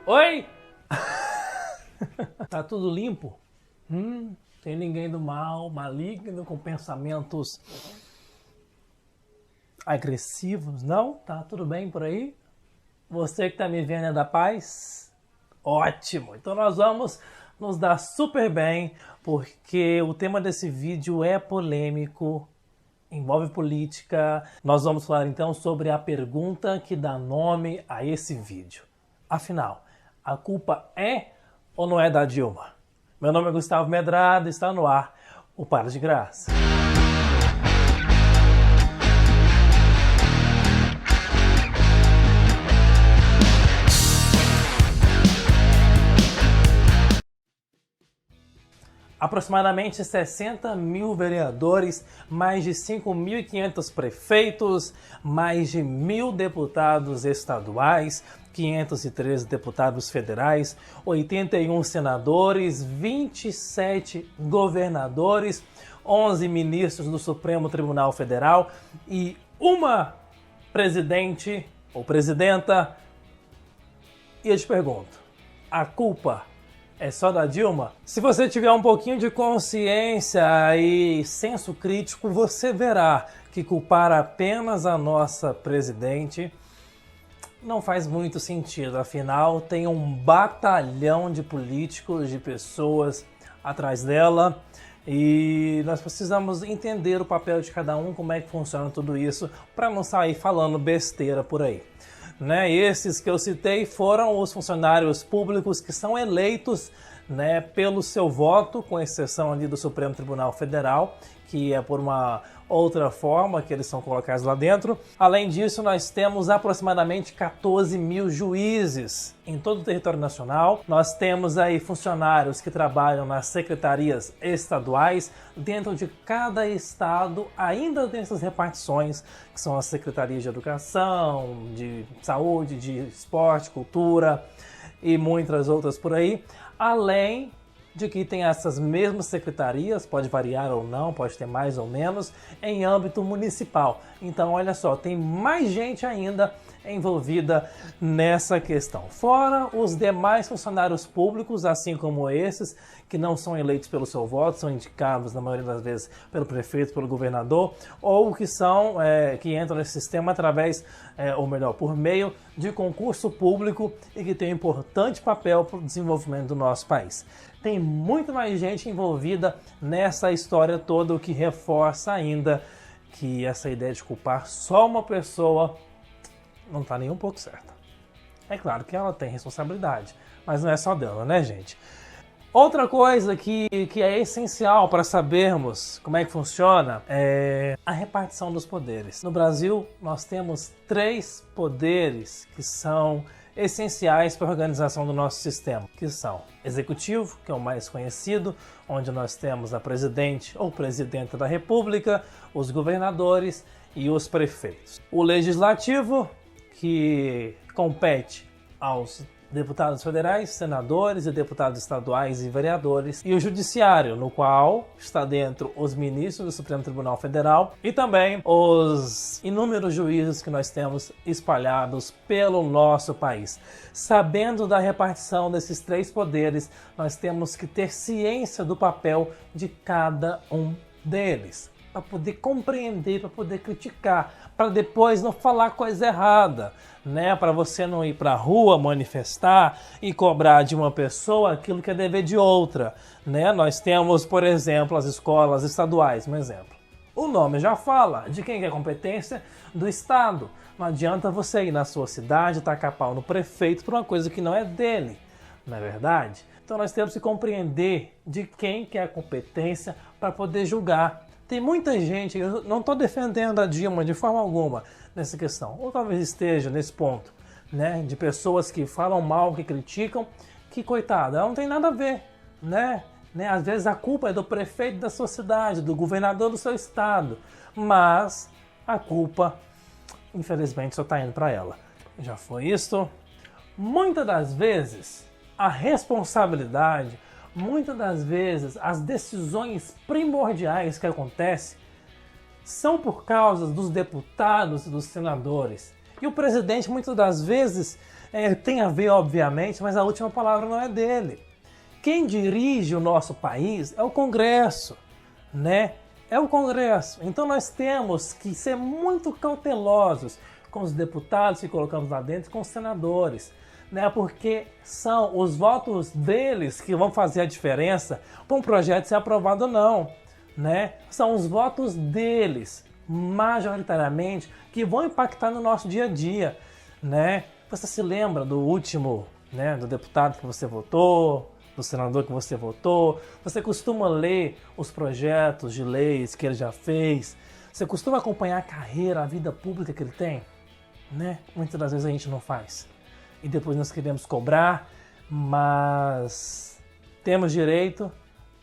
Oi? Tá tudo limpo? Tem ninguém do mal, maligno, com pensamentos agressivos, não? Tá tudo bem por aí? Você que tá me vendo é da paz? Ótimo! Então nós vamos nos dar super bem, porque o tema desse vídeo é polêmico, envolve política. Nós vamos falar então sobre a pergunta que dá nome a esse vídeo. Afinal, a culpa é ou não é da Dilma? Meu nome é Gustavo Medrado e está no ar o Para de Graça. Aproximadamente 60 mil vereadores, mais de 5.500 prefeitos, mais de 1.000 deputados estaduais, 513 deputados federais, 81 senadores, 27 governadores, 11 ministros do Supremo Tribunal Federal e uma presidente ou presidenta. E eu te pergunto, a culpa é só da Dilma? Se você tiver um pouquinho de consciência e senso crítico, você verá que culpar apenas a nossa presidente não faz muito sentido. Afinal, tem um batalhão de políticos, de pessoas atrás dela, e nós precisamos entender o papel de cada um, como é que funciona tudo isso, para não sair falando besteira por aí. Esses que eu citei foram os funcionários públicos que são eleitos pelo seu voto, com exceção ali do Supremo Tribunal Federal, que é por uma outra forma que eles são colocados lá dentro. Além disso, nós temos aproximadamente 14 mil juízes em todo o território nacional. Nós temos aí funcionários que trabalham nas secretarias estaduais, dentro de cada estado, ainda dessas repartições, que são as secretarias de educação, de saúde, de esporte, cultura e muitas outras por aí. Além de que tem essas mesmas secretarias, pode variar ou não, pode ter mais ou menos, em âmbito municipal. Então, olha só, tem mais gente ainda envolvida nessa questão. Fora os demais funcionários públicos, assim como esses, que não são eleitos pelo seu voto, são indicados, na maioria das vezes, pelo prefeito, pelo governador, ou que são, que entram nesse sistema através, ou melhor, por meio de concurso público e que tem um importante papel para o desenvolvimento do nosso país. Tem muito mais gente envolvida nessa história toda, o que reforça ainda que essa ideia de culpar só uma pessoa não está nem um pouco certa. É claro que ela tem responsabilidade, mas não é só dela, né, gente? Outra coisa que é essencial para sabermos como é que funciona é a repartição dos poderes. No Brasil, nós temos 3 poderes que são essenciais para a organização do nosso sistema, que são executivo, que é o mais conhecido, onde nós temos a presidente ou presidenta da República, os governadores e os prefeitos. O legislativo, que compete aos deputados federais, senadores e deputados estaduais e vereadores, e o judiciário, no qual está dentro os ministros do Supremo Tribunal Federal e também os inúmeros juízes que nós temos espalhados pelo nosso país. Sabendo da repartição desses 3 poderes, nós temos que ter ciência do papel de cada um deles, para poder compreender, para poder criticar, para depois não falar coisa errada, para você não ir para a rua manifestar e cobrar de uma pessoa aquilo que é dever de outra. Nós temos, por exemplo, as escolas estaduais, um exemplo. O nome já fala de quem é a competência do Estado. Não adianta você ir na sua cidade, tacar pau no prefeito por uma coisa que não é dele, não é verdade? Então nós temos que compreender de quem que é a competência para poder julgar. Tem muita gente, eu não estou defendendo a Dilma de forma alguma nessa questão, ou talvez esteja nesse ponto, de pessoas que falam mal, que criticam, que coitada, ela não tem nada a ver, Às vezes a culpa é do prefeito da sua cidade, do governador do seu estado, mas a culpa, infelizmente, só está indo para ela. Já foi isso? Muitas das vezes, a responsabilidade, muitas das vezes, as decisões primordiais que acontecem são por causa dos deputados e dos senadores. E o presidente, muitas das vezes, Tem a ver, obviamente, mas a última palavra não é dele. Quem dirige o nosso país é o Congresso, né? É o Congresso. Então nós temos que ser muito cautelosos com os deputados que colocamos lá dentro e com os senadores, né? Porque são os votos deles que vão fazer a diferença para um projeto ser aprovado ou não, né? São os votos deles, majoritariamente, que vão impactar no nosso dia a dia, né? Você se lembra do último, né, do deputado que você votou, do senador que você votou? Você costuma ler os projetos de leis que ele já fez? Você costuma acompanhar a carreira, a vida pública que ele tem? Né? Muitas das vezes a gente não faz. E depois nós queremos cobrar, mas temos direito,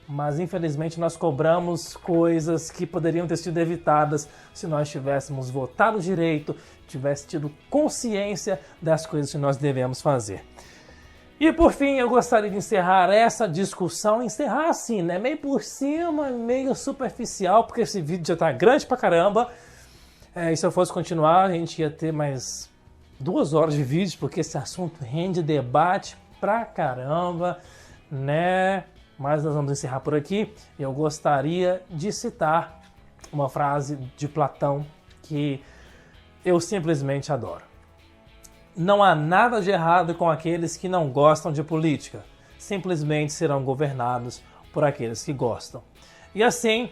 mas infelizmente nós cobramos coisas que poderiam ter sido evitadas se nós tivéssemos votado direito, tivesse tido consciência das coisas que nós devemos fazer. E por fim, eu gostaria de encerrar essa discussão, encerrar assim, né? Meio por cima, meio superficial, porque esse vídeo já tá grande pra caramba. E se eu fosse continuar, a gente ia ter mais 2 horas de vídeo, porque esse assunto rende debate pra caramba, né? Mas nós vamos encerrar por aqui. Eu gostaria de citar uma frase de Platão que eu simplesmente adoro. Não há nada de errado com aqueles que não gostam de política. Simplesmente serão governados por aqueles que gostam. E assim,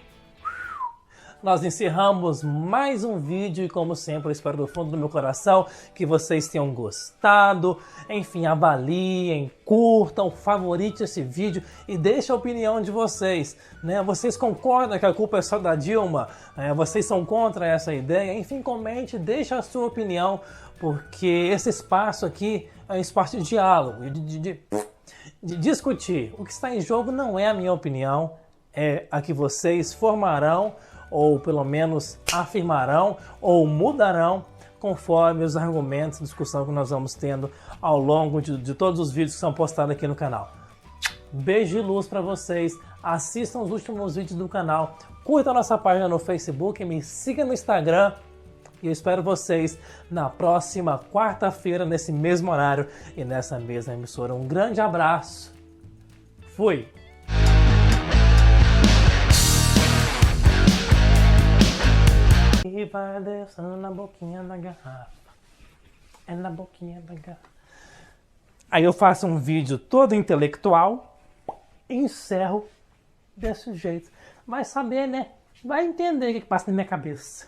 nós encerramos mais um vídeo e como sempre, eu espero do fundo do meu coração que vocês tenham gostado. Enfim, avaliem, curtam, favoritem esse vídeo e deixem a opinião de vocês, né? Vocês concordam que a culpa é só da Dilma? Vocês são contra essa ideia? Enfim, comente, deixe a sua opinião, porque esse espaço aqui é um espaço de diálogo, de discutir. O que está em jogo não é a minha opinião, é a que vocês formarão, ou pelo menos afirmarão, ou mudarão, conforme os argumentos e discussão que nós vamos tendo ao longo de todos os vídeos que são postados aqui no canal. Beijo de luz para vocês, assistam os últimos vídeos do canal, curtam a nossa página no Facebook, me sigam no Instagram, e eu espero vocês na próxima quarta-feira, nesse mesmo horário e nessa mesma emissora. Um grande abraço. Fui! E vai descendo na boquinha da garrafa. É na boquinha da garrafa. Aí eu faço um vídeo todo intelectual e encerro desse jeito. Vai saber, né? Vai entender o que passa na minha cabeça.